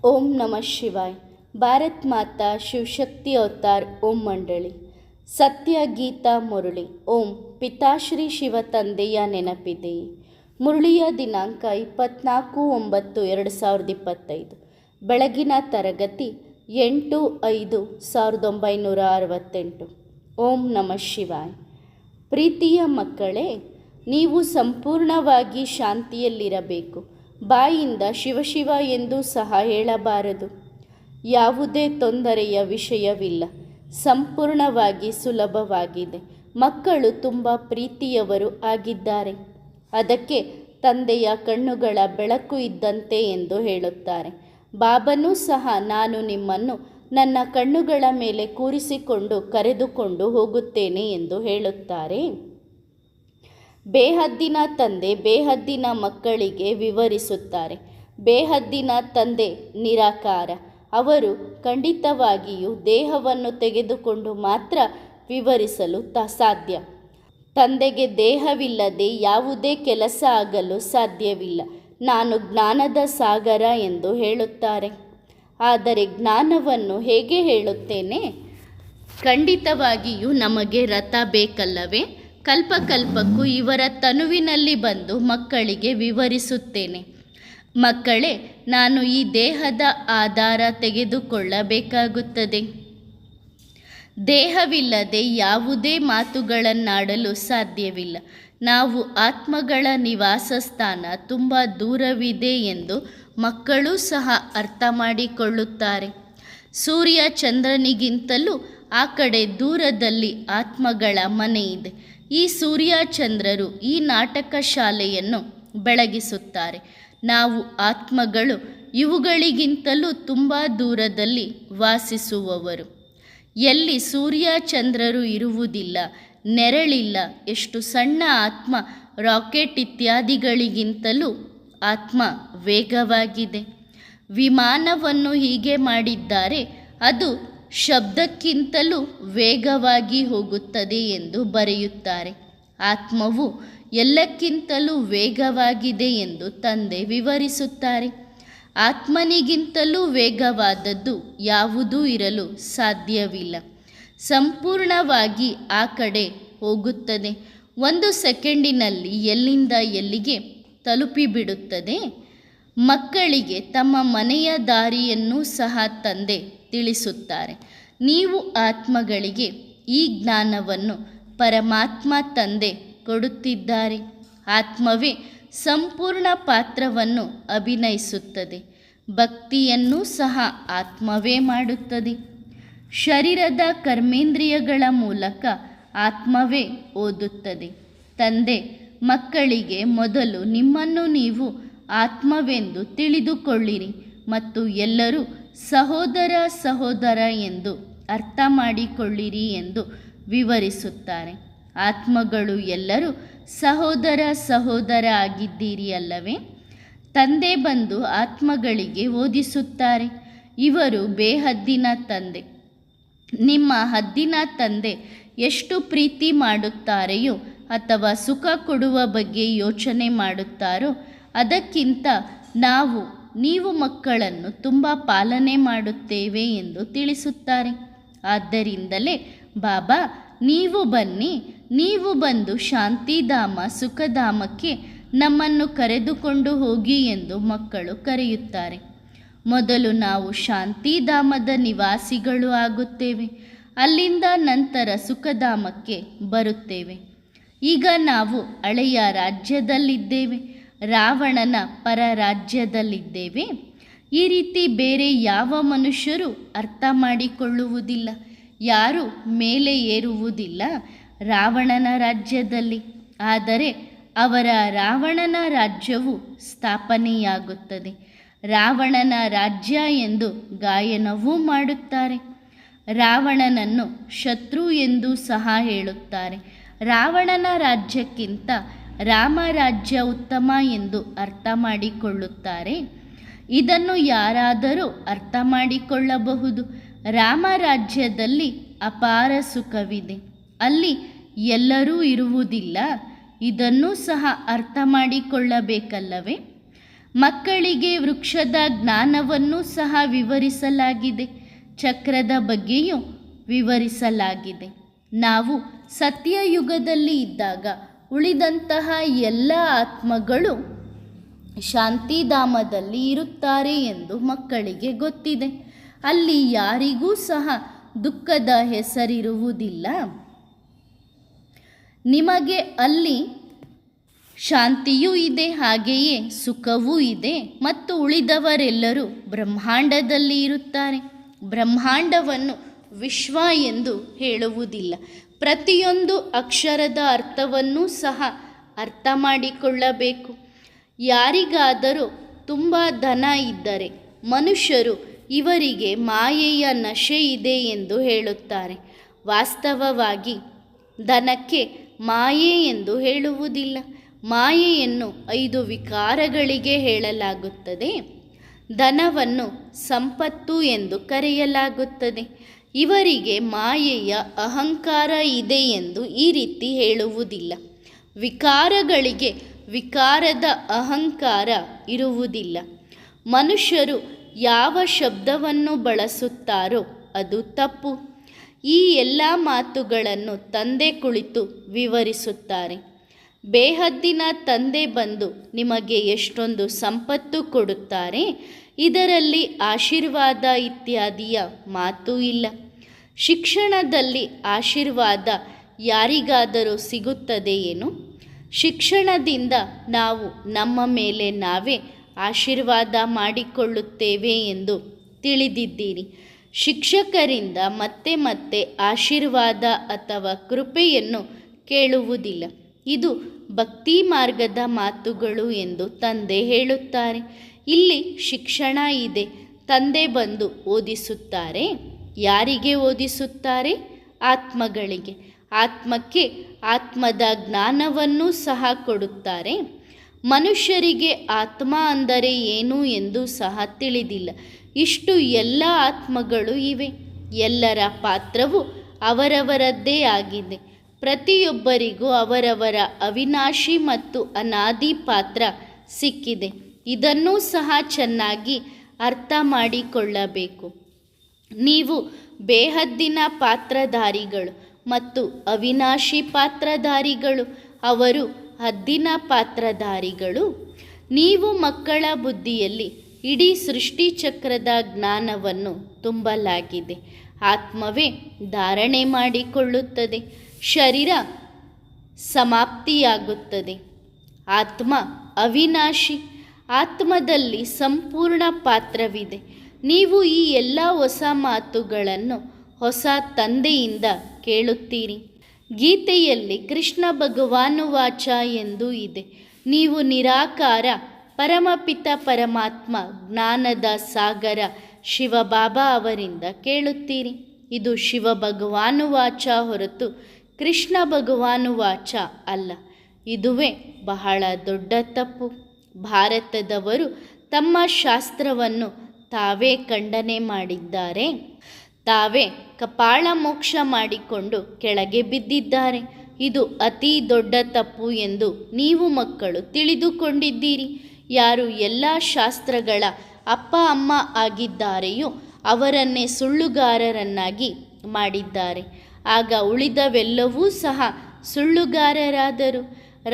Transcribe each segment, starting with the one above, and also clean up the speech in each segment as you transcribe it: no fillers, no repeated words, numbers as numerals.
ओम नमः शिवाय। भारत माता शिवशक्ति अवतार ओम मंडली सत्य गीता मुरಳಿ ಓಂ ಪಿತಾಶ್ರೀ ಶಿವ ತಂದೆಯ ನೆನಪಿದೆ. ಮುರಳಿಯ ದಿನಾಂಕ 24/9/2025. ಬೆಳಗಿನ ತರಗತಿ 8/5/1968. ಓಂ ನಮಃ ಶಿವಾಯ. ಪ್ರೀತಿಯ ಮಕ್ಕಳೇ, ನೀವು ಸಂಪೂರ್ಣವಾಗಿ ಶಾಂತಿಯಲ್ಲಿರಬೇಕು. ಬಾಯಿಂದ ಶಿವಶಿವ ಎಂದು ಸಹ ಹೇಳಬಾರದು. ಯಾವುದೇ ತೊಂದರೆಯ ವಿಷಯವಿಲ್ಲ. ಸಂಪೂರ್ಣವಾಗಿ ಸುಲಭವಾಗಿದೆ. ಮಕ್ಕಳು ತುಂಬ ಪ್ರೀತಿಯವರು ಆಗಿದ್ದಾರೆ. ಅದಕ್ಕೆ ತಂದೆಯ ಕಣ್ಣುಗಳ ಬೆಳಕು ಇದ್ದಂತೆ ಎಂದು ಹೇಳುತ್ತಾರೆ. ಬಾಬನೂ ಸಹ ನಾನು ನಿಮ್ಮನ್ನು ನನ್ನ ಕಣ್ಣುಗಳ ಮೇಲೆ ಕೂರಿಸಿಕೊಂಡು ಕರೆದುಕೊಂಡು ಹೋಗುತ್ತೇನೆ ಎಂದು ಹೇಳುತ್ತಾರೆ. ಬೇಹದ್ದಿನ ತಂದೆ ಬೇಹದ್ದಿನ ಮಕ್ಕಳಿಗೆ ವಿವರಿಸುತ್ತಾರೆ. ಬೇಹದ್ದಿನ ತಂದೆ ನಿರಾಕಾರ. ಅವರು ಖಂಡಿತವಾಗಿಯೂ ದೇಹವನ್ನು ತೆಗೆದುಕೊಂಡು ಮಾತ್ರ ವಿವರಿಸಲು ಸಾಧ್ಯ. ತಂದೆಗೆ ದೇಹವಿಲ್ಲದೆ ಯಾವುದೇ ಕೆಲಸ ಆಗಲು ಸಾಧ್ಯವಿಲ್ಲ. ನಾನು ಜ್ಞಾನದ ಸಾಗರ ಎಂದು ಹೇಳುತ್ತಾರೆ. ಆದರೆ ಜ್ಞಾನವನ್ನು ಹೇಗೆ ಹೇಳುತ್ತೇನೆ? ಖಂಡಿತವಾಗಿಯೂ ನಮಗೆ ರಥ ಬೇಕಲ್ಲವೇ? ಕಲ್ಪಕಲ್ಪಕ್ಕೂ ಇವರ ತನುವಿನಲ್ಲಿ ಬಂದು ಮಕ್ಕಳಿಗೆ ವಿವರಿಸುತ್ತೇನೆ. ಮಕ್ಕಳೇ, ನಾನು ಈ ದೇಹದ ಆಧಾರ ತೆಗೆದುಕೊಳ್ಳಬೇಕಾಗುತ್ತದೆ. ದೇಹವಿಲ್ಲದೆ ಯಾವುದೇ ಮಾತುಗಳನ್ನಾಡಲು ಸಾಧ್ಯವಿಲ್ಲ. ನಾವು ಆತ್ಮಗಳ ನಿವಾಸ ಸ್ಥಾನ ತುಂಬ ದೂರವಿದೆ ಎಂದು ಮಕ್ಕಳೂ ಸಹ ಅರ್ಥ ಮಾಡಿಕೊಳ್ಳುತ್ತಾರೆ. ಸೂರ್ಯ ಚಂದ್ರನಿಗಿಂತಲೂ ಆ ಕಡೆ ದೂರದಲ್ಲಿ ಆತ್ಮಗಳ ಮನೆ ಇದೆ. ಈ ಸೂರ್ಯ ಚಂದ್ರರು ಈ ನಾಟಕ ಶಾಲೆಯನ್ನು ಬೆಳಗಿಸುತ್ತಾರೆ. ನಾವು ಆತ್ಮಗಳು ಇವುಗಳಿಗಿಂತಲೂ ತುಂಬ ದೂರದಲ್ಲಿ ವಾಸಿಸುವವರು. ಎಲ್ಲಿ ಸೂರ್ಯ ಚಂದ್ರರು ಇರುವುದಿಲ್ಲ, ನೆರಳಿಲ್ಲ, ಎಷ್ಟು ಸಣ್ಣ ಆತ್ಮ ರಾಕೆಟ್ ಇತ್ಯಾದಿಗಳಿಗಿಂತಲೂ ಆತ್ಮ ವೇಗವಾಗಿದೆ. ವಿಮಾನವನ್ನು ಹೀಗೆ ಮಾಡಿದ್ದಾರೆ, ಅದು ಶಬ್ದಕ್ಕಿಂತಲೂ ವೇಗವಾಗಿ ಹೋಗುತ್ತದೆ ಎಂದು ಬರೆಯುತ್ತಾರೆ. ಆತ್ಮವು ಎಲ್ಲಕ್ಕಿಂತಲೂ ವೇಗವಾಗಿದೆ ಎಂದು ತಂದೆ ವಿವರಿಸುತ್ತಾರೆ. ಆತ್ಮನಿಗಿಂತಲೂ ವೇಗವಾದದ್ದು ಯಾವುದೂ ಇರಲು ಸಾಧ್ಯವಿಲ್ಲ. ಸಂಪೂರ್ಣವಾಗಿ ಆ ಕಡೆ ಹೋಗುತ್ತದೆ. 1 ಸೆಕೆಂಡಿನಲ್ಲಿ ಎಲ್ಲಿಂದ ಎಲ್ಲಿಗೆ ತಲುಪಿಬಿಡುತ್ತದೆ. ಮಕ್ಕಳಿಗೆ ತಮ್ಮ ಮನೆಯ ದಾರಿಯನ್ನು ಸಹ ತಂದೆ ತಿಳಿಸುತ್ತಾರೆ. ನೀವು ಆತ್ಮಗಳಿಗೆ ಈ ಜ್ಞಾನವನ್ನು ಪರಮಾತ್ಮ ತಂದೆ ಕೊಡುತ್ತಿದ್ದಾರೆ. ಆತ್ಮವೇ ಸಂಪೂರ್ಣ ಪಾತ್ರವನ್ನು ಅಭಿನಯಿಸುತ್ತದೆ. ಭಕ್ತಿಯನ್ನು ಸಹ ಆತ್ಮವೇ ಮಾಡುತ್ತದೆ. ಶರೀರದ ಕರ್ಮೇಂದ್ರಿಯಗಳ ಮೂಲಕ ಆತ್ಮವೇ ಓದುತ್ತದೆ. ತಂದೆ ಮಕ್ಕಳಿಗೆ ಮೊದಲು ನಿಮ್ಮನ್ನು ನೀವು ಆತ್ಮವೆಂದು ತಿಳಿದುಕೊಳ್ಳಿರಿ ಮತ್ತು ಎಲ್ಲರೂ ಸಹೋದರ ಸಹೋದರ ಎಂದು ಅರ್ಥ ಮಾಡಿಕೊಳ್ಳಿರಿ ಎಂದು ವಿವರಿಸುತ್ತಾರೆ. ಆತ್ಮಗಳು ಎಲ್ಲರೂ ಸಹೋದರ ಸಹೋದರ ಆಗಿದ್ದೀರಿ ಅಲ್ಲವೇ? ತಂದೆ ಬಂದು ಆತ್ಮಗಳಿಗೆ ಓದಿಸುತ್ತಾರೆ. ಇವರು ಬೇಹದ್ದಿನ ತಂದೆ. ನಿಮ್ಮ ಹದ್ದಿನ ತಂದೆ ಎಷ್ಟು ಪ್ರೀತಿ ಮಾಡುತ್ತಾರೆಯೋ ಅಥವಾ ಸುಖ ಕೊಡುವ ಬಗ್ಗೆ ಯೋಚನೆ ಮಾಡುತ್ತಾರೋ ಅದಕ್ಕಿಂತ ನೀವು ಮಕ್ಕಳನ್ನು ತುಂಬ ಪಾಲನೆ ಮಾಡುತ್ತೇವೆ ಎಂದು ತಿಳಿಸುತ್ತಾರೆ. ಆದ್ದರಿಂದಲೇ ಬಾಬಾ ನೀವು ಬನ್ನಿ, ನೀವು ಬಂದು ಶಾಂತಿಧಾಮ ಸುಖಧಾಮಕ್ಕೆ ನಮ್ಮನ್ನು ಕರೆದುಕೊಂಡು ಹೋಗಿ ಎಂದು ಮಕ್ಕಳು ಕರೆಯುತ್ತಾರೆ. ಮೊದಲು ನಾವು ಶಾಂತಿಧಾಮದ ನಿವಾಸಿಗಳು ಆಗುತ್ತೇವೆ. ಅಲ್ಲಿಂದ ನಂತರ ಸುಖಧಾಮಕ್ಕೆ ಬರುತ್ತೇವೆ. ಈಗ ನಾವು ಹಳೆಯ ರಾಜ್ಯದಲ್ಲಿದ್ದೇವೆ, ರಾವಣನ ಪರ ರಾಜ್ಯದಲ್ಲಿದ್ದೇವೆ. ಈ ರೀತಿ ಬೇರೆ ಯಾವ ಮನುಷ್ಯರು ಅರ್ಥ ಮಾಡಿಕೊಳ್ಳುವುದಿಲ್ಲ. ಯಾರೂ ಮೇಲೆ ಏರುವುದಿಲ್ಲ ರಾವಣನ ರಾಜ್ಯದಲ್ಲಿ. ಆದರೆ ಅವರ ರಾವಣನ ರಾಜ್ಯವು ಸ್ಥಾಪನೆಯಾಗುತ್ತದೆ. ರಾವಣನ ರಾಜ್ಯ ಎಂದು ಗಾಯನವೂ ಮಾಡುತ್ತಾರೆ. ರಾವಣನನ್ನು ಶತ್ರು ಎಂದು ಸಹ ಹೇಳುತ್ತಾರೆ. ರಾವಣನ ರಾಜ್ಯಕ್ಕಿಂತ ರಾಮರಾಜ್ಯ ಉತ್ತಮ ಎಂದು ಅರ್ಥ ಮಾಡಿಕೊಳ್ಳುತ್ತಾರೆ. ಇದನ್ನು ಯಾರಾದರೂ ಅರ್ಥ ಮಾಡಿಕೊಳ್ಳಬಹುದು. ರಾಮರಾಜ್ಯದಲ್ಲಿ ಅಪಾರ ಸುಖವಿದೆ. ಅಲ್ಲಿ ಎಲ್ಲರೂ ಇರುವುದಿಲ್ಲ. ಇದನ್ನೂ ಸಹ ಅರ್ಥ ಮಾಡಿಕೊಳ್ಳಬೇಕಲ್ಲವೇ? ಮಕ್ಕಳಿಗೆ ವೃಕ್ಷದ ಜ್ಞಾನವನ್ನು ಸಹ ವಿವರಿಸಲಾಗಿದೆ, ಚಕ್ರದ ಬಗ್ಗೆಯೂ ವಿವರಿಸಲಾಗಿದೆ. ನಾವು ಸತ್ಯಯುಗದಲ್ಲಿ ಇದ್ದಾಗ ಉಳಿದಂತಹ ಎಲ್ಲ ಆತ್ಮಗಳು ಶಾಂತಿಧಾಮದಲ್ಲಿ ಇರುತ್ತಾರೆ ಎಂದು ಮಕ್ಕಳಿಗೆ ಗೊತ್ತಿದೆ. ಅಲ್ಲಿ ಯಾರಿಗೂ ಸಹ ದುಃಖದ ಹೆಸರಿರುವುದಿಲ್ಲ. ನಿಮಗೆ ಅಲ್ಲಿ ಶಾಂತಿಯೂ ಇದೆ, ಹಾಗೆಯೇ ಸುಖವೂ ಇದೆ. ಮತ್ತು ಉಳಿದವರೆಲ್ಲರೂ ಬ್ರಹ್ಮಾಂಡದಲ್ಲಿ ಇರುತ್ತಾರೆ. ಬ್ರಹ್ಮಾಂಡವನ್ನು ವಿಶ್ವ ಎಂದು ಹೇಳುವುದಿಲ್ಲ. ಪ್ರತಿಯೊಂದು ಅಕ್ಷರದ ಅರ್ಥವನ್ನೂ ಸಹ ಅರ್ಥ ಮಾಡಿಕೊಳ್ಳಬೇಕು. ಯಾರಿಗಾದರೂ ತುಂಬ ಧನ ಇದ್ದರೆ ಮನುಷ್ಯರು ಇವರಿಗೆ ಮಾಯೆಯ ನಶೆ ಇದೆ ಎಂದು ಹೇಳುತ್ತಾರೆ. ವಾಸ್ತವವಾಗಿ ಧನಕ್ಕೆ ಮಾಯೆ ಎಂದು ಹೇಳುವುದಿಲ್ಲ. ಮಾಯೆಯನ್ನು 5 ವಿಕಾರಗಳಿಗೆ ಹೇಳಲಾಗುತ್ತದೆ. ಧನವನ್ನು ಸಂಪತ್ತು ಎಂದು ಕರೆಯಲಾಗುತ್ತದೆ. ಇವರಿಗೆ ಮಾಯೆಯ ಅಹಂಕಾರ ಇದೆ ಎಂದು ಈ ರೀತಿ ಹೇಳುವುದಿಲ್ಲ. ವಿಕಾರಗಳಿಗೆ ವಿಕಾರದ ಅಹಂಕಾರ ಇರುವುದಿಲ್ಲ. ಮನುಷ್ಯರು ಯಾವ ಶಬ್ದವನ್ನು ಬಳಸುತ್ತಾರೋ ಅದು ತಪ್ಪು. ಈ ಎಲ್ಲ ಮಾತುಗಳನ್ನು ತಂದೆ ಕುಳಿತು ವಿವರಿಸುತ್ತಾರೆ. ಬೇಹದ್ದಿನ ತಂದೆ ಬಂದು ನಿಮಗೆ ಎಷ್ಟೊಂದು ಸಂಪತ್ತು ಕೊಡುತ್ತಾರೆ, ಇದರಲ್ಲಿ ಆಶೀರ್ವಾದ ಇತ್ಯಾದಿಯ ಮಾತು ಇಲ್ಲ. ಶಿಕ್ಷಣದಲ್ಲಿ ಆಶೀರ್ವಾದ ಯಾರಿಗಾದರೂ ಸಿಗುತ್ತದೆಯೇನು? ಶಿಕ್ಷಣದಿಂದ ನಾವು ನಮ್ಮ ಮೇಲೆ ನಾವೇ ಆಶೀರ್ವಾದ ಮಾಡಿಕೊಳ್ಳುತ್ತೇವೆ ಎಂದು ತಿಳಿದಿದ್ದೀರಿ. ಶಿಕ್ಷಕರಿಂದ ಮತ್ತೆ ಮತ್ತೆ ಆಶೀರ್ವಾದ ಅಥವಾ ಕೃಪೆಯನ್ನು ಕೇಳುವುದಿಲ್ಲ. ಇದು ಭಕ್ತಿ ಮಾರ್ಗದ ಮಾತುಗಳು ಎಂದು ತಂದೆ ಹೇಳುತ್ತಾರೆ. ಇಲ್ಲಿ ಶಿಕ್ಷಣ ಇದೆ. ತಂದೆ ಬಂದು ಓದಿಸುತ್ತಾರೆ. ಯಾರಿಗೆ ಓದಿಸುತ್ತಾರೆ? ಆತ್ಮಗಳಿಗೆ. ಆತ್ಮಕ್ಕೆ ಆತ್ಮದ ಜ್ಞಾನವನ್ನು ಸಹ ಕೊಡುತ್ತಾರೆ. ಮನುಷ್ಯರಿಗೆ ಆತ್ಮ ಅಂದರೆ ಏನು ಎಂದು ಸಹ ತಿಳಿದಿಲ್ಲ. ಇಷ್ಟು ಎಲ್ಲ ಆತ್ಮಗಳು ಇವೆ. ಎಲ್ಲರ ಪಾತ್ರವು ಅವರವರದ್ದೇ ಆಗಿದೆ. ಪ್ರತಿಯೊಬ್ಬರಿಗೂ ಅವರವರ ಅವಿನಾಶಿ ಮತ್ತು ಅನಾದಿ ಪಾತ್ರ ಸಿಕ್ಕಿದೆ. ಇದನ್ನೂ ಸಹ ಚೆನ್ನಾಗಿ ಅರ್ಥ ಮಾಡಿಕೊಳ್ಳಬೇಕು. ನೀವು ಬೇಹದ್ದಿನ ಪಾತ್ರಧಾರಿಗಳು ಮತ್ತು ಅವಿನಾಶಿ ಪಾತ್ರಧಾರಿಗಳು. ಅವರು ಹದ್ದಿನ ಪಾತ್ರಧಾರಿಗಳು. ನೀವು ಮಕ್ಕಳ ಬುದ್ಧಿಯಲ್ಲಿ ಇಡೀ ಸೃಷ್ಟಿ ಚಕ್ರದ ಜ್ಞಾನವನ್ನು ತುಂಬಲಾಗಿದೆ. ಆತ್ಮವೇ ಧಾರಣೆ ಮಾಡಿಕೊಳ್ಳುತ್ತದೆ. ಶರೀರ ಸಮಾಪ್ತಿಯಾಗುತ್ತದೆ. ಆತ್ಮ ಅವಿನಾಶಿ. ಆತ್ಮದಲ್ಲಿ ಸಂಪೂರ್ಣ ಪಾತ್ರವಿದೆ. ನೀವು ಈ ಎಲ್ಲ ಹೊಸ ಮಾತುಗಳನ್ನು ಹೊಸ ತಂದೆಯಿಂದ ಕೇಳುತ್ತೀರಿ. ಗೀತೆಯಲ್ಲಿ ಕೃಷ್ಣ ಭಗವಾನುವಾಚ ಎಂದು ಇದೆ. ನೀವು ನಿರಾಕಾರ ಪರಮಪಿತ ಪರಮಾತ್ಮ ಜ್ಞಾನದ ಸಾಗರ ಶಿವಬಾಬಾ ಅವರಿಂದ ಕೇಳುತ್ತೀರಿ. ಇದು ಶಿವ ಭಗವಾನುವಾಚ ಹೊರತು ಕೃಷ್ಣ ಭಗವಾನುವಾಚ ಅಲ್ಲ. ಇದುವೇ ಬಹಳ ದೊಡ್ಡ ತಪ್ಪು. ಭಾರತದವರು ತಮ್ಮ ಶಾಸ್ತ್ರವನ್ನು ತಾವೇ ಖಂಡನೆ ಮಾಡಿದ್ದಾರೆ. ತಾವೇ ಕಪಾಳ ಮೋಕ್ಷ ಮಾಡಿಕೊಂಡು ಕೆಳಗೆ ಬಿದ್ದಿದ್ದಾರೆ. ಇದು ಅತಿ ದೊಡ್ಡ ತಪ್ಪು ಎಂದು ನೀವು ಮಕ್ಕಳು ತಿಳಿದುಕೊಂಡಿದ್ದೀರಿ. ಯಾರು ಎಲ್ಲ ಶಾಸ್ತ್ರಗಳ ಅಪ್ಪ ಅಮ್ಮ ಆಗಿದ್ದಾರೆಯೋ ಅವರನ್ನೇ ಸುಳ್ಳುಗಾರರನ್ನಾಗಿ ಮಾಡಿದ್ದಾರೆ. ಆಗ ಉಳಿದವೆಲ್ಲವೂ ಸಹ ಸುಳ್ಳುಗಾರರಾದರು.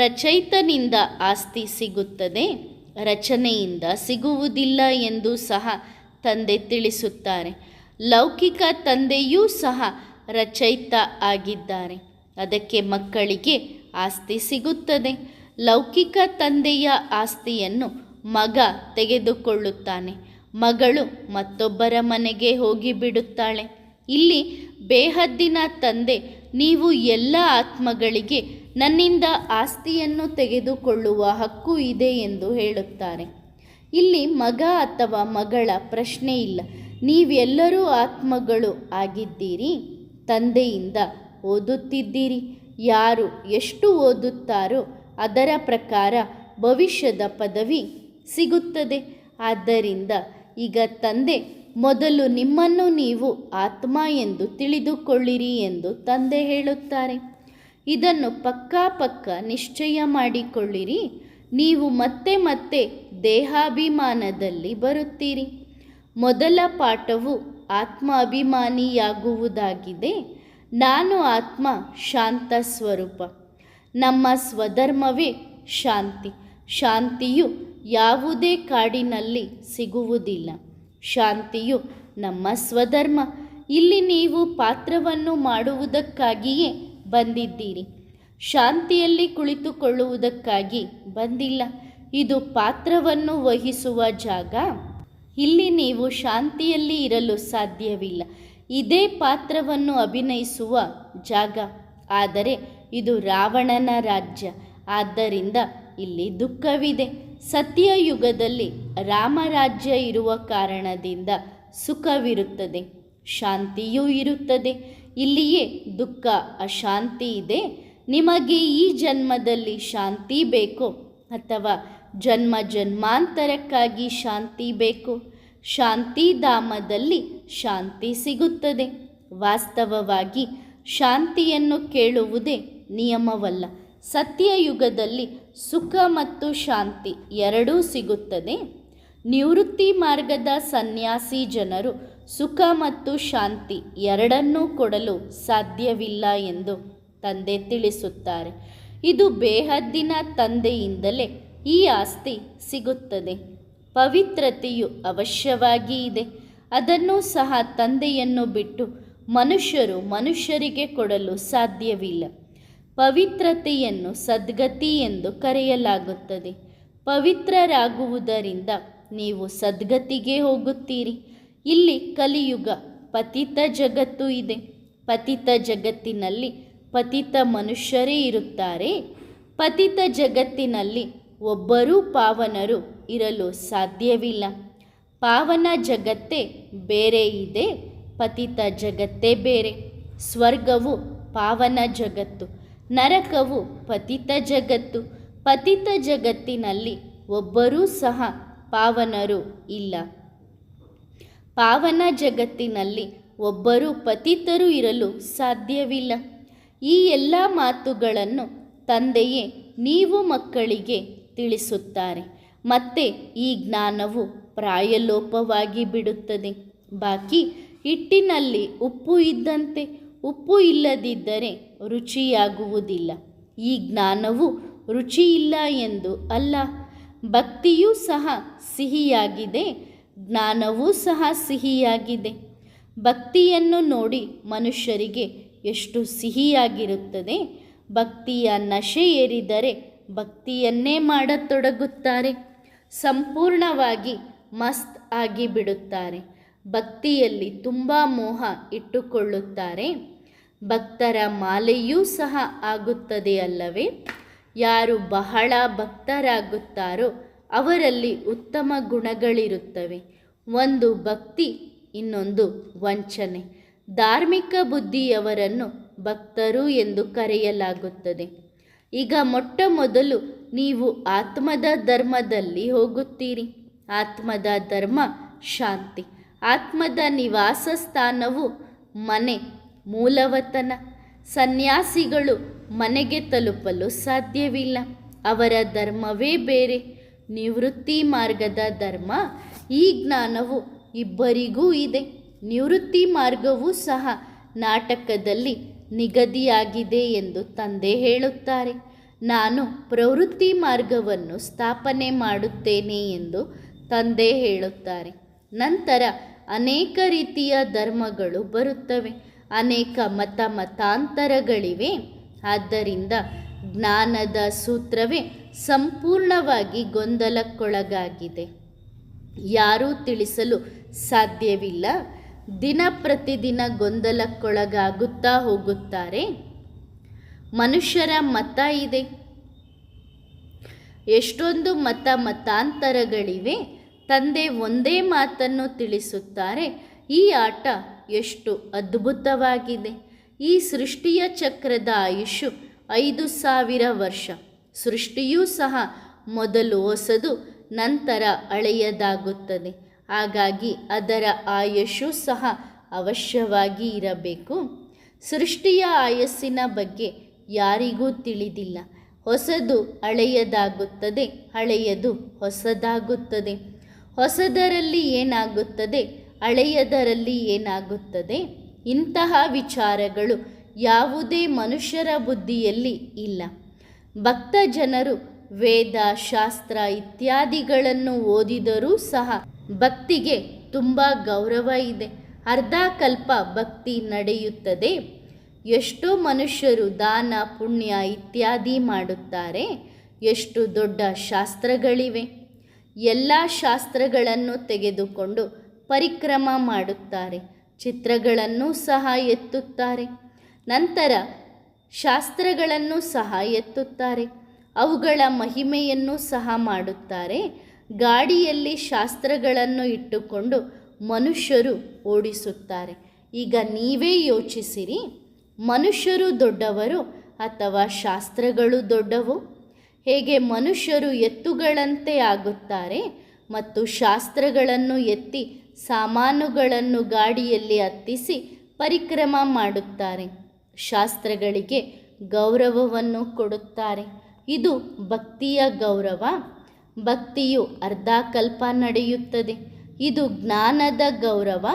ರಚಯಿತನಿಂದ ಆಸ್ತಿ ಸಿಗುತ್ತದೆ, ರಚನೆಯಿಂದ ಸಿಗುವುದಿಲ್ಲ ಎಂದು ಸಹ ತಂದೆ ತಿಳಿಸುತ್ತಾರೆ. ಲೌಕಿಕ ತಂದೆಯೂ ಸಹ ರಚಯಿತ ಆಗಿದ್ದಾರೆ. ಅದಕ್ಕೆ ಮಕ್ಕಳಿಗೆ ಆಸ್ತಿ ಸಿಗುತ್ತದೆ. ಲೌಕಿಕ ತಂದೆಯ ಆಸ್ತಿಯನ್ನು ಮಗ ತೆಗೆದುಕೊಳ್ಳುತ್ತಾನೆ. ಮಗಳು ಮತ್ತೊಬ್ಬರ ಮನೆಗೆ ಹೋಗಿಬಿಡುತ್ತಾಳೆ. ಇಲ್ಲಿ ಬೇಹದ್ದಿನ ತಂದೆ ನೀವು ಎಲ್ಲ ಆತ್ಮಗಳಿಗೆ ನನ್ನಿಂದ ಆಸ್ತಿಯನ್ನು ತೆಗೆದುಕೊಳ್ಳುವ ಹಕ್ಕು ಇದೆ ಎಂದು ಹೇಳುತ್ತಾರೆ. ಇಲ್ಲಿ ಮಗ ಅಥವಾ ಮಗಳ ಪ್ರಶ್ನೆ ಇಲ್ಲ. ನೀವೆಲ್ಲರೂ ಆತ್ಮಗಳು ಆಗಿದ್ದೀರಿ. ತಂದೆಯಿಂದ ಓದುತ್ತಿದ್ದೀರಿ. ಯಾರು ಎಷ್ಟು ಓದುತ್ತಾರೋ ಅದರ ಪ್ರಕಾರ ಭವಿಷ್ಯದ ಪದವಿ ಸಿಗುತ್ತದೆ. ಆದ್ದರಿಂದ ಈಗ ತಂದೆ ಮೊದಲು ನಿಮ್ಮನ್ನು ನೀವು ಆತ್ಮ ಎಂದು ತಿಳಿದುಕೊಳ್ಳಿರಿ ಎಂದು ತಂದೆ ಹೇಳುತ್ತಾರೆ. ಇದನ್ನು ಪಕ್ಕಾ ನಿಶ್ಚಯ ಮಾಡಿಕೊಳ್ಳಿರಿ. ನೀವು ಮತ್ತೆ ಮತ್ತೆ ದೇಹಾಭಿಮಾನದಲ್ಲಿ ಬರುತ್ತೀರಿ. ಮೊದಲ ಪಾಠವು ಆತ್ಮಾಭಿಮಾನಿಯಾಗುವುದಾಗಿದೆ. ನಾನು ಆತ್ಮ ಶಾಂತ ಸ್ವರೂಪ. ನಮ್ಮ ಸ್ವಧರ್ಮವೇ ಶಾಂತಿ. ಶಾಂತಿಯು ಯಾವುದೇ ಕಾಡಿನಲ್ಲಿ ಸಿಗುವುದಿಲ್ಲ. ಶಾಂತಿಯು ನಮ್ಮ ಸ್ವಧರ್ಮ. ಇಲ್ಲಿ ನೀವು ಪಾತ್ರವನ್ನು ಮಾಡುವುದಕ್ಕಾಗಿಯೇ ಬಂದಿದ್ದೀರಿ. ಶಾಂತಿಯಲ್ಲಿ ಕುಳಿತುಕೊಳ್ಳುವುದಕ್ಕಾಗಿ ಬಂದಿಲ್ಲ. ಇದು ಪಾತ್ರವನ್ನು ವಹಿಸುವ ಜಾಗ. ಇಲ್ಲಿ ನೀವು ಶಾಂತಿಯಲ್ಲಿ ಇರಲು ಸಾಧ್ಯವಿಲ್ಲ. ಇದೇ ಪಾತ್ರವನ್ನು ಅಭಿನಯಿಸುವ ಜಾಗ. ಆದರೆ ಇದು ರಾವಣನ ರಾಜ್ಯ. ಆದ್ದರಿಂದ ಇಲ್ಲಿ ದುಃಖವಿದೆ. ಸತ್ಯಯುಗದಲ್ಲಿ ರಾಮರಾಜ್ಯ ಇರುವ ಕಾರಣದಿಂದ ಸುಖವಿರುತ್ತದೆ, ಶಾಂತಿಯೂ ಇರುತ್ತದೆ. ಇಲ್ಲಿಯೇ ದುಃಖ, ಅಶಾಂತಿ ಇದೆ. ನಿಮಗೆ ಈ ಜನ್ಮದಲ್ಲಿ ಶಾಂತಿ ಬೇಕೋ ಅಥವಾ ಜನ್ಮ ಜನ್ಮಾಂತರಕ್ಕಾಗಿ ಶಾಂತಿ ಬೇಕೋ? ಶಾಂತಿಧಾಮದಲ್ಲಿ ಶಾಂತಿ ಸಿಗುತ್ತದೆ. ವಾಸ್ತವವಾಗಿ ಶಾಂತಿಯನ್ನು ಕೇಳುವುದೇ ನಿಯಮವಲ್ಲ. ಸತ್ಯಯುಗದಲ್ಲಿ ಸುಖ ಮತ್ತು ಶಾಂತಿ ಎರಡೂ ಸಿಗುತ್ತದೆ. ನಿವೃತ್ತಿ ಮಾರ್ಗದ ಸನ್ಯಾಸಿ ಜನರು ಸುಖ ಮತ್ತು ಶಾಂತಿ ಎರಡನ್ನೂ ಕೊಡಲು ಸಾಧ್ಯವಿಲ್ಲ ಎಂದು ತಂದೆ ತಿಳಿಸುತ್ತಾರೆ. ಇದು ಬೇಹದ್ದಿನ ತಂದೆಯಿಂದಲೇ ಈ ಆಸ್ತಿ ಸಿಗುತ್ತದೆ. ಪವಿತ್ರತೆಯು ಅವಶ್ಯವಾಗಿ ಇದೆ. ಅದನ್ನು ಸಹ ತಂದೆಯನ್ನು ಬಿಟ್ಟು ಮನುಷ್ಯರು ಮನುಷ್ಯರಿಗೆ ಕೊಡಲು ಸಾಧ್ಯವಿಲ್ಲ. ಪವಿತ್ರತೆಯನ್ನು ಸದ್ಗತಿ ಎಂದು ಕರೆಯಲಾಗುತ್ತದೆ. ಪವಿತ್ರರಾಗುವುದರಿಂದ ನೀವು ಸದ್ಗತಿಗೆ ಹೋಗುತ್ತೀರಿ. ಇಲ್ಲಿ ಕಲಿಯುಗ ಪತಿತ ಜಗತ್ತು ಇದೆ. ಪತಿತ ಜಗತ್ತಿನಲ್ಲಿ ಪತಿತ ಮನುಷ್ಯರೇ ಇರುತ್ತಾರೆ. ಪತಿತ ಜಗತ್ತಿನಲ್ಲಿ ಒಬ್ಬರೂ ಪಾವನರು ಇರಲು ಸಾಧ್ಯವಿಲ್ಲ. ಪಾವನ ಜಗತ್ತೇ ಬೇರೆ ಇದೆ, ಪತಿತ ಜಗತ್ತೇ ಬೇರೆ. ಸ್ವರ್ಗವು ಪಾವನ ಜಗತ್ತು, ನರಕವು ಪತಿತ ಜಗತ್ತು. ಪತಿತ ಜಗತ್ತಿನಲ್ಲಿ ಒಬ್ಬರೂ ಸಹ ಪಾವನರು ಇಲ್ಲ. ಪಾವನ ಜಗತ್ತಿನಲ್ಲಿ ಒಬ್ಬರೂ ಪತಿತರು ಇರಲು ಸಾಧ್ಯವಿಲ್ಲ. ಈ ಎಲ್ಲ ಮಾತುಗಳನ್ನು ತಂದೆಯೇ ನೀವು ಮಕ್ಕಳಿಗೆ ತಿಳಿಸುತ್ತಾರೆ. ಮತ್ತೆ ಈ ಜ್ಞಾನವು ಪ್ರಾಯಲೋಪವಾಗಿ ಬಿಡುತ್ತದೆ. ಬಾಕಿ ಹಿಟ್ಟಿನಲ್ಲಿ ಉಪ್ಪು ಇದ್ದಂತೆ. ಉಪ್ಪು ಇಲ್ಲದಿದ್ದರೆ ರುಚಿಯಾಗುವುದಿಲ್ಲ. ಈ ಜ್ಞಾನವು ರುಚಿಯಿಲ್ಲ ಎಂದು ಅಲ್ಲ. ಭಕ್ತಿಯೂ ಸಹ ಸಿಹಿಯಾಗಿದೆ, ಜ್ಞಾನವೂ ಸಹ ಸಿಹಿಯಾಗಿದೆ. ಭಕ್ತಿಯನ್ನು ನೋಡಿ ಮನುಷ್ಯರಿಗೆ ಎಷ್ಟು ಸಿಹಿಯಾಗಿರುತ್ತದೆ. ಭಕ್ತಿಯ ನಶೆ ಏರಿದರೆ ಭಕ್ತಿಯನ್ನೇ ಮಾಡತೊಡಗುತ್ತಾರೆ. ಸಂಪೂರ್ಣವಾಗಿ ಮಸ್ತ್ ಆಗಿಬಿಡುತ್ತಾರೆ. ಭಕ್ತಿಯಲ್ಲಿ ತುಂಬ ಮೋಹ ಇಟ್ಟುಕೊಳ್ಳುತ್ತಾರೆ. ಭಕ್ತರ ಮಾಲೆಯೂ ಸಹ ಆಗುತ್ತದೆ ಅಲ್ಲವೇ? ಯಾರು ಬಹಳ ಭಕ್ತರಾಗುತ್ತಾರೋ ಅವರಲ್ಲಿ ಉತ್ತಮ ಗುಣಗಳಿರುತ್ತವೆ. ಒಂದು ಭಕ್ತಿ, ಇನ್ನೊಂದು ವಂಚನೆ. ಧಾರ್ಮಿಕ ಬುದ್ಧಿಯವರನ್ನು ಭಕ್ತರು ಎಂದು ಕರೆಯಲಾಗುತ್ತದೆ. ಈಗ ಮೊಟ್ಟ ಮೊದಲು ನೀವು ಆತ್ಮದ ಧರ್ಮದಲ್ಲಿ ಹೋಗುತ್ತೀರಿ. ಆತ್ಮದ ಧರ್ಮ ಶಾಂತಿ. ಆತ್ಮದ ನಿವಾಸ ಸ್ಥಾನವು ಮನೆ, ಮೂಲವತನ. ಸನ್ಯಾಸಿಗಳು ಮನೆಗೆ ತಲುಪಲು ಸಾಧ್ಯವಿಲ್ಲ. ಅವರ ಧರ್ಮವೇ ಬೇರೆ, ನಿವೃತ್ತಿ ಮಾರ್ಗದ ಧರ್ಮ. ಈ ಜ್ಞಾನವು ಇಬ್ಬರಿಗೂ ಇದೆ. ನಿವೃತ್ತಿ ಮಾರ್ಗವೂ ಸಹ ನಾಟಕದಲ್ಲಿ ನಿಗದಿಯಾಗಿದೆ ಎಂದು ತಂದೆ ಹೇಳುತ್ತಾರೆ. ನಾನು ಪ್ರವೃತ್ತಿ ಮಾರ್ಗವನ್ನು ಸ್ಥಾಪನೆ ಮಾಡುತ್ತೇನೆ ಎಂದು ತಂದೆ ಹೇಳುತ್ತಾರೆ. ನಂತರ ಅನೇಕ ರೀತಿಯ ಧರ್ಮಗಳು ಬರುತ್ತವೆ. ಅನೇಕ ಮತಾಂತರಗಳಿವೆ. ಆದ್ದರಿಂದ ಜ್ಞಾನದ ಸೂತ್ರವೇ ಸಂಪೂರ್ಣವಾಗಿ ಗೊಂದಲಕ್ಕೊಳಗಾಗಿದೆ. ಯಾರೂ ತಿಳಿಸಲು ಸಾಧ್ಯವಿಲ್ಲ. ದಿನ ಪ್ರತಿದಿನ ಗೊಂದಲಕ್ಕೊಳಗಾಗುತ್ತಾ ಹೋಗುತ್ತಾರೆ. ಮನುಷ್ಯರ ಮತ ಇದೆ, ಎಷ್ಟೊಂದು ಮತಾಂತರಗಳಿವೆ. ತಂದೆ ಒಂದೇ ಮಾತನ್ನು ತಿಳಿಸುತ್ತಾರೆ. ಈ ಆಟ ಎಷ್ಟು ಅದ್ಭುತವಾಗಿದೆ. ಈ ಸೃಷ್ಟಿಯ ಚಕ್ರದ ಆಯುಷು 5000 ವರ್ಷ. ಸೃಷ್ಟಿಯೂ ಸಹ ಮೊದಲು ಹೊಸದು, ನಂತರ ಹಳೆಯದಾಗುತ್ತದೆ. ಹಾಗಾಗಿ ಅದರ ಆಯುಷು ಸಹ ಅವಶ್ಯವಾಗಿ ಇರಬೇಕು. ಸೃಷ್ಟಿಯ ಆಯಸ್ಸಿನ ಬಗ್ಗೆ ಯಾರಿಗೂ ತಿಳಿದಿಲ್ಲ. ಹೊಸದು ಹಳೆಯದಾಗುತ್ತದೆ, ಹಳೆಯದು ಹೊಸದಾಗುತ್ತದೆ. ಹೊಸದರಲ್ಲಿ ಏನಾಗುತ್ತದೆ, ಹಳೆಯದರಲ್ಲಿ ಏನಾಗುತ್ತದೆ? ಇಂತಹ ವಿಚಾರಗಳು ಯಾವುದೇ ಮನುಷ್ಯರ ಬುದ್ಧಿಯಲ್ಲಿ ಇಲ್ಲ. ಭಕ್ತ ಜನರು ವೇದ, ಶಾಸ್ತ್ರ ಇತ್ಯಾದಿಗಳನ್ನು ಓದಿದರೂ ಸಹ ಭಕ್ತಿಗೆ ತುಂಬ ಗೌರವ ಇದೆ. ಅರ್ಧ ಕಲ್ಪ ಭಕ್ತಿ ನಡೆಯುತ್ತದೆ. ಎಷ್ಟೋ ಮನುಷ್ಯರು ದಾನ ಪುಣ್ಯ ಇತ್ಯಾದಿ ಮಾಡುತ್ತಾರೆ. ಎಷ್ಟು ದೊಡ್ಡ ಶಾಸ್ತ್ರಗಳಿವೆ. ಎಲ್ಲ ಶಾಸ್ತ್ರಗಳನ್ನು ತೆಗೆದುಕೊಂಡು ಪರಿಕ್ರಮ ಮಾಡುತ್ತಾರೆ. ಚಿತ್ರಗಳನ್ನು ಸಹ ಎತ್ತುತ್ತಾರೆ. ನಂತರ ಶಾಸ್ತ್ರಗಳನ್ನು ಸಹ ಎತ್ತುತ್ತಾರೆ. ಅವುಗಳ ಮಹಿಮೆಯನ್ನು ಸಹ ಮಾಡುತ್ತಾರೆ. ಗಾಡಿಯಲ್ಲಿ ಶಾಸ್ತ್ರಗಳನ್ನು ಇಟ್ಟುಕೊಂಡು ಮನುಷ್ಯರು ಓಡಿಸುತ್ತಾರೆ. ಈಗ ನೀವೇ ಯೋಚಿಸಿರಿ, ಮನುಷ್ಯರು ದೊಡ್ಡವರು ಅಥವಾ ಶಾಸ್ತ್ರಗಳು ದೊಡ್ಡವು? ಹೇಗೆ ಮನುಷ್ಯರು ಎತ್ತುಗಳಂತೆ ಆಗುತ್ತಾರೆ ಮತ್ತು ಶಾಸ್ತ್ರಗಳನ್ನು ಎತ್ತಿ ಸಾಮಾನುಗಳನ್ನು ಗಾಡಿಯಲ್ಲಿ ಹತ್ತಿಸಿ ಪರಿಕ್ರಮ ಮಾಡುತ್ತಾರೆ. ಶಾಸ್ತ್ರಗಳಿಗೆ ಗೌರವವನ್ನು ಕೊಡುತ್ತಾರೆ. ಇದು ಭಕ್ತಿಯ ಗೌರವ. ಭಕ್ತಿಯು ಅರ್ಧ ಕಲ್ಪ ನಡೆಯುತ್ತದೆ. ಇದು ಜ್ಞಾನದ ಗೌರವ.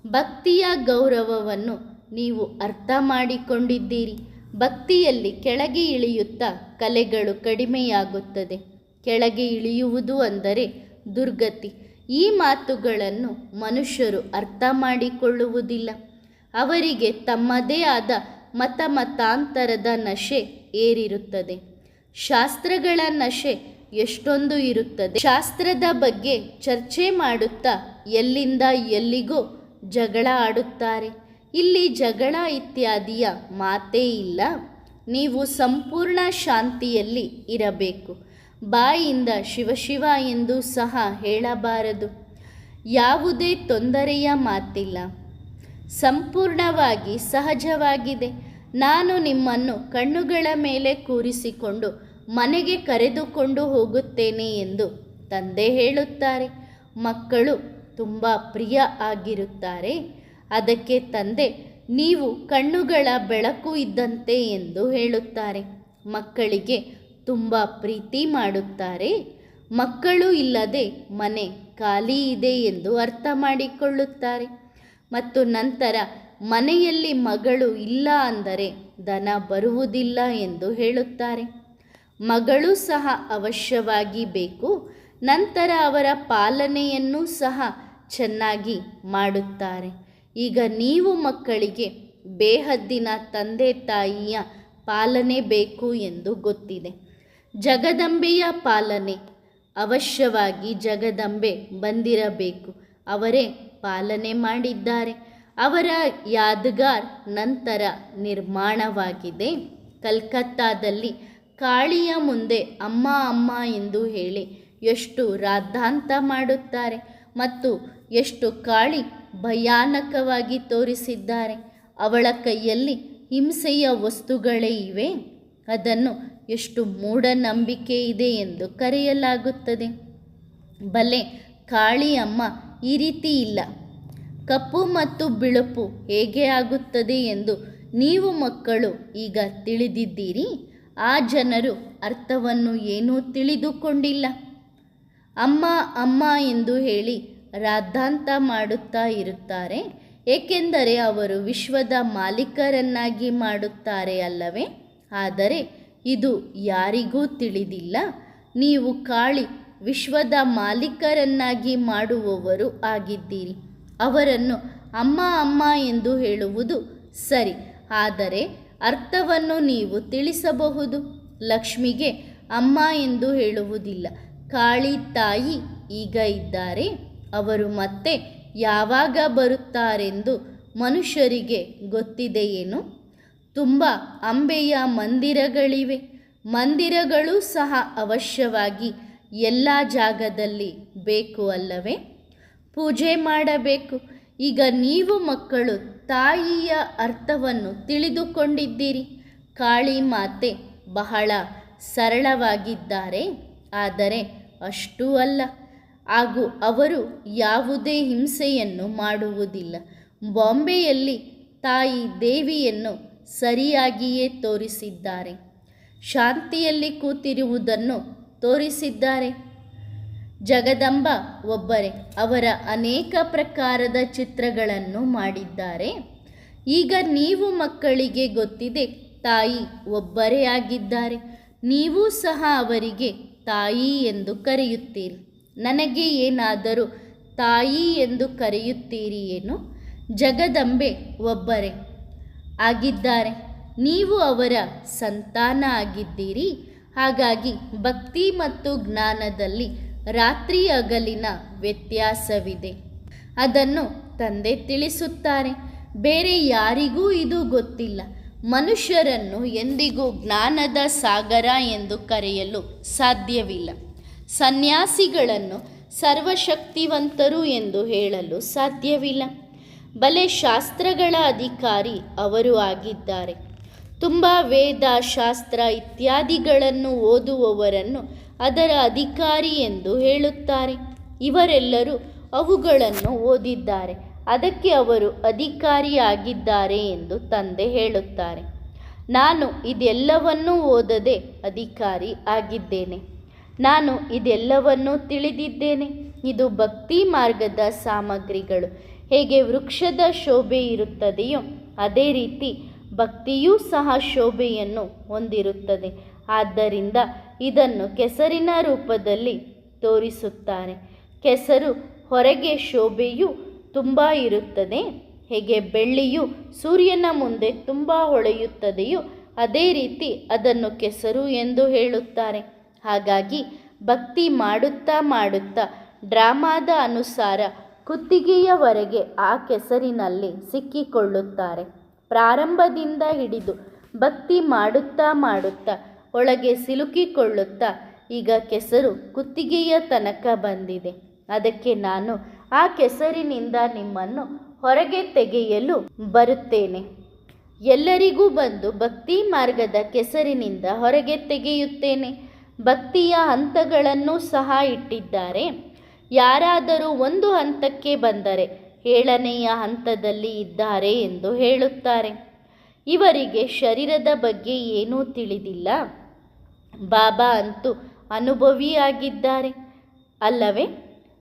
ಭಕ್ತಿಯ ಗೌರವವನ್ನು ನೀವು ಅರ್ಥ ಮಾಡಿಕೊಂಡಿದ್ದೀರಿ. ಭಕ್ತಿಯಲ್ಲಿ ಕೆಳಗೆ ಇಳಿಯುತ್ತಾ ಕಲೆಗಳು ಕಡಿಮೆಯಾಗುತ್ತದೆ. ಕೆಳಗೆ ಇಳಿಯುವುದು ಅಂದರೆ ದುರ್ಗತಿ. ಈ ಮಾತುಗಳನ್ನು ಮನುಷ್ಯರು ಅರ್ಥ ಮಾಡಿಕೊಳ್ಳುವುದಿಲ್ಲ. ಅವರಿಗೆ ತಮ್ಮದೇ ಆದ ಮತಾಂತರದ ನಶೆ ಏರಿರುತ್ತದೆ. ಶಾಸ್ತ್ರಗಳ ನಶೆ ಎಷ್ಟೊಂದು ಇರುತ್ತದೆ. ಶಾಸ್ತ್ರದ ಬಗ್ಗೆ ಚರ್ಚೆ ಮಾಡುತ್ತಾ ಎಲ್ಲಿಂದ ಎಲ್ಲಿಗೋ ಜಗಳ ಆಡುತ್ತಾರೆ. ಇಲ್ಲಿ ಜಗಳ ಇತ್ಯಾದಿಯ ಮಾತೇ ಇಲ್ಲ. ನೀವು ಸಂಪೂರ್ಣ ಶಾಂತಿಯಲ್ಲಿ ಇರಬೇಕು. ಬಾಯಿಂದ ಶಿವ ಎಂದು ಸಹ ಹೇಳಬಾರದು. ಯಾವುದೇ ತೊಂದರೆಯ ಮಾತಿಲ್ಲ. ಸಂಪೂರ್ಣವಾಗಿ ಸಹಜವಾಗಿದೆ. ನಾನು ನಿಮ್ಮನ್ನು ಕಣ್ಣುಗಳ ಮೇಲೆ ಕೂರಿಸಿಕೊಂಡು ಮನೆಗೆ ಕರೆದುಕೊಂಡು ಹೋಗುತ್ತೇನೆ ಎಂದು ತಂದೆ ಹೇಳುತ್ತಾರೆ. ಮಕ್ಕಳು ತುಂಬ ಪ್ರಿಯ ಆಗಿರುತ್ತಾರೆ. ಅದಕ್ಕೆ ತಂದೆ ನೀವು ಕಣ್ಣುಗಳ ಬೆಳಕು ಇದ್ದಂತೆ ಎಂದು ಹೇಳುತ್ತಾರೆ. ಮಕ್ಕಳಿಗೆ ತುಂಬ ಪ್ರೀತಿ ಮಾಡುತ್ತಾರೆ. ಮಕ್ಕಳು ಇಲ್ಲದೆ ಮನೆ ಖಾಲಿ ಇದೆ ಎಂದು ಅರ್ಥ ಮಾಡಿಕೊಳ್ಳುತ್ತಾರೆ. ಮತ್ತು ನಂತರ ಮನೆಯಲ್ಲಿ ಮಗಳು ಇಲ್ಲ ಅಂದರೆ ಧನ ಬರುವುದಿಲ್ಲ ಎಂದು ಹೇಳುತ್ತಾರೆ. ಮಗಳು ಸಹ ಅವಶ್ಯವಾಗಿ ಬೇಕು. ನಂತರ ಅವರ ಪಾಲನೆಯನ್ನು ಸಹ ಚೆನ್ನಾಗಿ ಮಾಡುತ್ತಾರೆ. ಈಗ ನೀವು ಮಕ್ಕಳಿಗೆ ಬೇಹದ್ದಿನ ತಂದೆ ತಾಯಿಯ ಪಾಲನೆ ಬೇಕು ಎಂದು ಗೊತ್ತಿದೆ. ಜಗದಂಬೆಯ ಪಾಲನೆ ಅವಶ್ಯವಾಗಿ ಜಗದಂಬೆ ಬಂದಿರಬೇಕು. ಅವರೇ ಪಾಲನೆ ಮಾಡಿದ್ದಾರೆ. ಅವರ ಯಾದಗಾರ್ ನಂತರ ನಿರ್ಮಾಣವಾಗಿದೆ. ಕಲ್ಕತ್ತಾದಲ್ಲಿ ಕಾಳಿಯ ಮುಂದೆ ಅಮ್ಮ ಅಮ್ಮ ಎಂದು ಹೇಳಿ ಎಷ್ಟು ರಾದ್ಧಾಂತ ಮಾಡುತ್ತಾರೆ ಮತ್ತು ಎಷ್ಟು ಕಾಳಿ ಭಯಾನಕವಾಗಿ ತೋರಿಸಿದ್ದಾರೆ. ಅವಳ ಕೈಯಲ್ಲಿ ಹಿಂಸೆಯ ವಸ್ತುಗಳೇ ಇವೆ. ಅದನ್ನು ಎಷ್ಟು ಮೂಢನಂಬಿಕೆ ಇದೆ ಎಂದು ಕರೆಯಲಾಗುತ್ತದೆ. ಬಲೆ ಕಾಳಿ ಅಮ್ಮ ಈ ರೀತಿ ಇಲ್ಲ. ಕಪ್ಪು ಮತ್ತು ಬಿಳುಪು ಹೇಗೆ ಆಗುತ್ತದೆ ಎಂದು ನೀವು ಮಕ್ಕಳು ಈಗ ತಿಳಿದಿದ್ದೀರಿ. ಆ ಜನರು ಅರ್ಥವನ್ನು ಏನೂ ತಿಳಿದುಕೊಂಡಿಲ್ಲ. ಅಮ್ಮ ಅಮ್ಮ ಎಂದು ಹೇಳಿ ರಾದ್ಧಾಂತ ಮಾಡುತ್ತಾ ಇರುತ್ತಾರೆ. ಏಕೆಂದರೆ ಅವರು ವಿಶ್ವದ ಮಾಲೀಕರನ್ನಾಗಿ ಮಾಡುತ್ತಾರೆ ಅಲ್ಲವೇ? ಆದರೆ ಇದು ಯಾರಿಗೂ ತಿಳಿದಿಲ್ಲ. ನೀವು ಕಾಳಿ ವಿಶ್ವದ ಮಾಲೀಕರನ್ನಾಗಿ ಮಾಡುವವರು ಆಗಿದ್ದೀರಿ. ಅವರನ್ನು ಅಮ್ಮ ಅಮ್ಮ ಎಂದು ಹೇಳುವುದು ಸರಿ, ಆದರೆ ಅರ್ಥವನ್ನು ನೀವು ತಿಳಿಸಬಹುದು. ಲಕ್ಷ್ಮಿಗೆ ಅಮ್ಮ ಎಂದು ಹೇಳುವುದಿಲ್ಲ. ಕಾಳಿ ತಾಯಿ ಈಗ ಇದ್ದಾರೆ. ಅವರು ಮತ್ತೆ ಯಾವಾಗ ಬರುತ್ತಾರೆಂದು ಮನುಷ್ಯರಿಗೆ ಗೊತ್ತಿದೆಯೇನು? ತುಂಬ ಅಂಬೆಯ ಮಂದಿರಗಳಿವೆ. ಮಂದಿರಗಳು ಸಹ ಅವಶ್ಯವಾಗಿ ಎಲ್ಲ ಜಾಗದಲ್ಲಿ ಬೇಕು ಅಲ್ಲವೇ? ಪೂಜೆ ಮಾಡಬೇಕು. ಈಗ ನೀವು ಮಕ್ಕಳು ತಾಯಿಯ ಅರ್ಥವನ್ನು ತಿಳಿದುಕೊಂಡಿದ್ದೀರಿ. ಕಾಳಿ ಮಾತೆ ಬಹಳ ಸರಳವಾಗಿದ್ದಾರೆ, ಆದರೆ ಅಷ್ಟೂ ಅಲ್ಲ. ಹಾಗೂ ಅವರು ಯಾವುದೇ ಹಿಂಸೆಯನ್ನು ಮಾಡುವುದಿಲ್ಲ. ಬಾಂಬೆಯಲ್ಲಿ ತಾಯಿ ದೇವಿಯನ್ನು ಸರಿಯಾಗಿಯೇ ತೋರಿಸಿದ್ದಾರೆ. ಶಾಂತಿಯಲ್ಲಿ ಕೂತಿರುವುದನ್ನು ತೋರಿಸಿದ್ದಾರೆ. ಜಗದಂಬ ಒಬ್ಬರೇ. ಅವರ ಅನೇಕ ಪ್ರಕಾರದ ಚಿತ್ರಗಳನ್ನು ಮಾಡಿದ್ದಾರೆ. ಈಗ ನೀವು ಮಕ್ಕಳಿಗೆ ಗೊತ್ತಿದೆ, ತಾಯಿ ಒಬ್ಬರೇ ಆಗಿದ್ದಾರೆ. ನೀವು ಸಹ ಅವರಿಗೆ ತಾಯಿ ಎಂದು ಕರೆಯುತ್ತೀರಿ. ನನಗೆ ಏನಾದರೂ ತಾಯಿ ಎಂದು ಕರೆಯುತ್ತೀರಿ ಏನು? ಜಗದಂಬೆ ಒಬ್ಬರೇ ಆಗಿದ್ದಾರೆ. ನೀವು ಅವರ ಸಂತಾನ ಆಗಿದ್ದೀರಿ. ಹಾಗಾಗಿ ಭಕ್ತಿ ಮತ್ತು ಜ್ಞಾನದಲ್ಲಿ ರಾತ್ರಿ ಹಗಲಿನ ವ್ಯತ್ಯಾಸವಿದೆ. ಅದನ್ನು ತಂದೆ ತಿಳಿಸುತ್ತಾರೆ. ಬೇರೆ ಯಾರಿಗೂ ಇದು ಗೊತ್ತಿಲ್ಲ. ಮನುಷ್ಯರನ್ನು ಎಂದಿಗೂ ಜ್ಞಾನದ ಸಾಗರ ಎಂದು ಕರೆಯಲು ಸಾಧ್ಯವಿಲ್ಲ. ಸನ್ಯಾಸಿಗಳನ್ನು ಸರ್ವಶಕ್ತಿವಂತರು ಎಂದು ಹೇಳಲು ಸಾಧ್ಯವಿಲ್ಲ. ಬಲೆ ಶಾಸ್ತ್ರಗಳ ಅಧಿಕಾರಿ ಅವರು ಆಗಿದ್ದಾರೆ. ತುಂಬ ವೇದ, ಶಾಸ್ತ್ರ ಇತ್ಯಾದಿಗಳನ್ನು ಓದುವವರನ್ನು ಅದರ ಅಧಿಕಾರಿ ಎಂದು ಹೇಳುತ್ತಾರೆ. ಇವರೆಲ್ಲರೂ ಅವುಗಳನ್ನು ಓದಿದ್ದಾರೆ. ಅದಕ್ಕೆ ಅವರು ಅಧಿಕಾರಿಯಾಗಿದ್ದಾರೆ ಎಂದು ತಂದೆ ಹೇಳುತ್ತಾರೆ. ನಾನು ಇದೆಲ್ಲವನ್ನೂ ಓದದೆ ಅಧಿಕಾರಿ ಆಗಿದ್ದೇನೆ. ನಾನು ಇದೆಲ್ಲವನ್ನೂ ತಿಳಿದಿದ್ದೇನೆ. ಇದು ಭಕ್ತಿ ಮಾರ್ಗದ ಸಾಮಗ್ರಿಗಳು. ಹೇಗೆ ವೃಕ್ಷದ ಶೋಭೆ ಇರುತ್ತದೆಯೋ ಅದೇ ರೀತಿ ಭಕ್ತಿಯೂ ಸಹ ಶೋಭೆಯನ್ನು ಹೊಂದಿರುತ್ತದೆ. ಆದ್ದರಿಂದ ಇದನ್ನು ಕೆಸರಿನ ರೂಪದಲ್ಲಿ ತೋರಿಸುತ್ತಾರೆ. ಕೆಸರು ಹೊರಗೆ ಶೋಭೆಯು ತುಂಬ ಇರುತ್ತದೆ. ಹೇಗೆ ಬೆಳ್ಳಿಯು ಸೂರ್ಯನ ಮುಂದೆ ತುಂಬ ಹೊಳೆಯುತ್ತದೆಯೋ ಅದೇ ರೀತಿ ಅದನ್ನು ಕೆಸರು ಎಂದು ಹೇಳುತ್ತಾರೆ. ಹಾಗಾಗಿ ಭಕ್ತಿ ಮಾಡುತ್ತಾ ಮಾಡುತ್ತಾ ಡ್ರಾಮಾದ ಅನುಸಾರ ಕುತ್ತಿಗೆಯವರೆಗೆ ಆ ಕೆಸರಿನಲ್ಲಿ ಸಿಕ್ಕಿಕೊಳ್ಳುತ್ತಾರೆ. ಪ್ರಾರಂಭದಿಂದ ಹಿಡಿದು ಭಕ್ತಿ ಮಾಡುತ್ತಾ ಮಾಡುತ್ತಾ ಒಳಗೆ ಸಿಲುಕಿಕೊಳ್ಳುತ್ತಾ ಈಗ ಕೆಸರು ಕುತ್ತಿಗೆಯ ತನಕ ಬಂದಿದೆ. ಅದಕ್ಕೆ ನಾನು ಆ ಕೆಸರಿನಿಂದ ನಿಮ್ಮನ್ನು ಹೊರಗೆ ತೆಗೆಯಲು ಬರುತ್ತೇನೆ. ಎಲ್ಲರಿಗೂ ಬಂದು ಭಕ್ತಿ ಮಾರ್ಗದ ಕೆಸರಿನಿಂದ ಹೊರಗೆ ತೆಗೆಯುತ್ತೇನೆ. ಭಕ್ತಿಯ ಹಂತಗಳನ್ನು ಸಹ ಇಟ್ಟಿದ್ದಾರೆ. ಯಾರಾದರೂ ಒಂದು ಹಂತಕ್ಕೆ ಬಂದರೆ 7ನೆಯ ಹಂತದಲ್ಲಿ ಇದ್ದಾರೆ ಎಂದು ಹೇಳುತ್ತಾರೆ. ಇವರಿಗೆ ಶರೀರದ ಬಗ್ಗೆ ಏನೂ ತಿಳಿದಿಲ್ಲ. ಬಾಬಾ ಅಂತೂ ಅನುಭವಿಯಾಗಿದ್ದಾರೆ ಅಲ್ಲವೇ?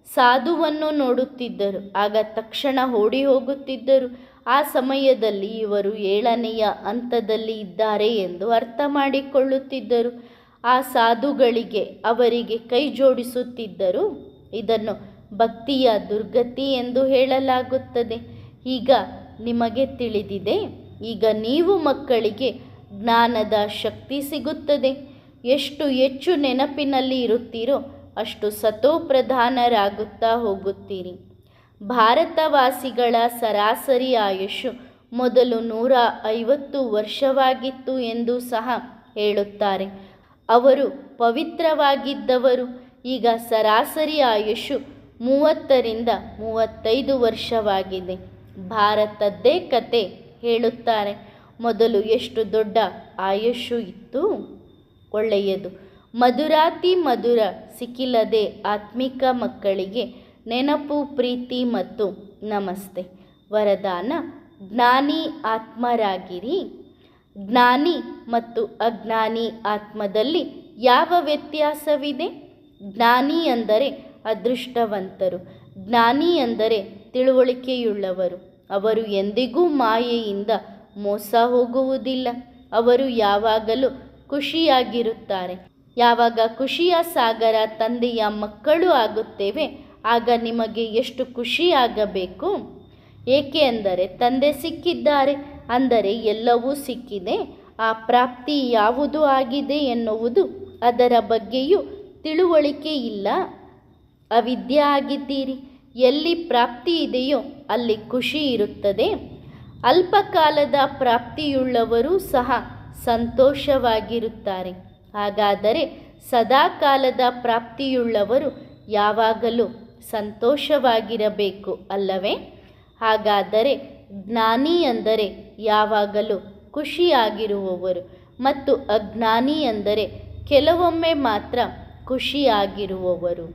ಸಾಧುವನ್ನು ನೋಡುತ್ತಿದ್ದರು, ಆಗ ತಕ್ಷಣ ಓಡಿ ಹೋಗುತ್ತಿದ್ದರು. ಆ ಸಮಯದಲ್ಲಿ ಇವರು 7ನೆಯ ಹಂತದಲ್ಲಿ ಇದ್ದಾರೆ ಎಂದು ಅರ್ಥ ಮಾಡಿಕೊಳ್ಳುತ್ತಿದ್ದರು. ಆ ಸಾಧುಗಳಿಗೆ ಅವರಿಗೆ ಕೈ ಜೋಡಿಸುತ್ತಿದ್ದರು. ಇದನ್ನು ಭಕ್ತಿಯ ದುರ್ಗತಿ ಎಂದು ಹೇಳಲಾಗುತ್ತದೆ. ಈಗ ನಿಮಗೆ ತಿಳಿದಿದೆ. ಈಗ ನೀವು ಮಕ್ಕಳಿಗೆ ಜ್ಞಾನದ ಶಕ್ತಿ ಸಿಗುತ್ತದೆ. ಎಷ್ಟು ಹೆಚ್ಚು ನೆನಪಿನಲ್ಲಿ ಇರುತ್ತೀರೋ ಅಷ್ಟು ಸತೋಪ್ರಧಾನರಾಗುತ್ತಾ ಹೋಗುತ್ತೀರಿ. ಭಾರತವಾಸಿಗಳ ಸರಾಸರಿ ಆಯುಷು ಮೊದಲು 150 ವರ್ಷವಾಗಿತ್ತು ಎಂದು ಸಹ ಹೇಳುತ್ತಾರೆ. ಅವರು ಪವಿತ್ರವಾಗಿದ್ದವರು. ಈಗ ಸರಾಸರಿ ಆಯುಷು 30ರಿಂದ 35 ವರ್ಷವಾಗಿದೆ. ಭಾರತದ್ದೇ ಕತೆ ಹೇಳುತ್ತಾರೆ. ಮೊದಲು ಎಷ್ಟು ದೊಡ್ಡ ಆಯುಷು ಇತ್ತು. ಒಳ್ಳೆಯದು. ಮಧುರಾತಿ ಮಧುರ ಸಿಕ್ಕಿಲ್ಲದೆ ಆತ್ಮಿಕ ಮಕ್ಕಳಿಗೆ ನೆನಪು, ಪ್ರೀತಿ ಮತ್ತು ನಮಸ್ತೆ. ವರದಾನ: ಜ್ಞಾನಿ ಆತ್ಮರಾಗಿರಿ. ಜ್ಞಾನಿ ಮತ್ತು ಅಜ್ಞಾನಿ ಆತ್ಮದಲ್ಲಿ ಯಾವ ವ್ಯತ್ಯಾಸವಿದೆ? ಜ್ಞಾನಿ ಅಂದರೆ ಅದೃಷ್ಟವಂತರು. ಜ್ಞಾನಿ ಅಂದರೆ ತಿಳುವಳಿಕೆಯುಳ್ಳವರು. ಅವರು ಎಂದಿಗೂ ಮಾಯೆಯಿಂದ ಮೋಸ ಹೋಗುವುದಿಲ್ಲ. ಅವರು ಯಾವಾಗಲೂ ಖುಷಿಯಾಗಿರುತ್ತಾರೆ. ಯಾವಾಗ ಖುಷಿಯ ಸಾಗರ ತಂದೆಯ ಮಕ್ಕಳು ಆಗುತ್ತೇವೆ ಆಗ ನಿಮಗೆ ಎಷ್ಟು ಖುಷಿಯಾಗಬೇಕು. ಏಕೆ ಅಂದರೆ ತಂದೆ ಸಿಕ್ಕಿದ್ದಾರೆ ಅಂದರೆ ಎಲ್ಲವೂ ಸಿಕ್ಕಿದೆ. ಆ ಪ್ರಾಪ್ತಿ ಯಾವುದು ಆಗಿದೆ ಎನ್ನುವುದು ಅದರ ಬಗ್ಗೆಯೂ ತಿಳುವಳಿಕೆ ಇಲ್ಲ. ಅವಿದ್ಯೆ ಆಗಿದ್ದೀರಿ. ಎಲ್ಲಿ ಪ್ರಾಪ್ತಿ ಇದೆಯೋ ಅಲ್ಲಿ ಖುಷಿ ಇರುತ್ತದೆ. ಅಲ್ಪಕಾಲದ ಪ್ರಾಪ್ತಿಯುಳ್ಳವರೂ ಸಹ ಸಂತೋಷವಾಗಿರುತ್ತಾರೆ. ಹಾಗಾದರೆ ಸದಾಕಾಲದ ಪ್ರಾಪ್ತಿಯುಳ್ಳವರು ಯಾವಾಗಲೂ ಸಂತೋಷವಾಗಿರಬೇಕು ಅಲ್ಲವೇ? ಹಾಗಾದರೆ ಜ್ಞಾನಿ ಅಂದರೆ ಯಾವಾಗಲೂ ಖುಷಿಯಾಗಿರುವವರು ಮತ್ತು ಅಜ್ಞಾನಿ ಅಂದರೆ ಕೆಲವೊಮ್ಮೆ ಮಾತ್ರ ಖುಷಿಯಾಗಿರುವವರು.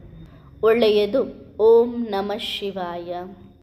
ಒಳ್ಳೆಯದು. ಓಂ ನಮಃ ಶಿವಾಯ.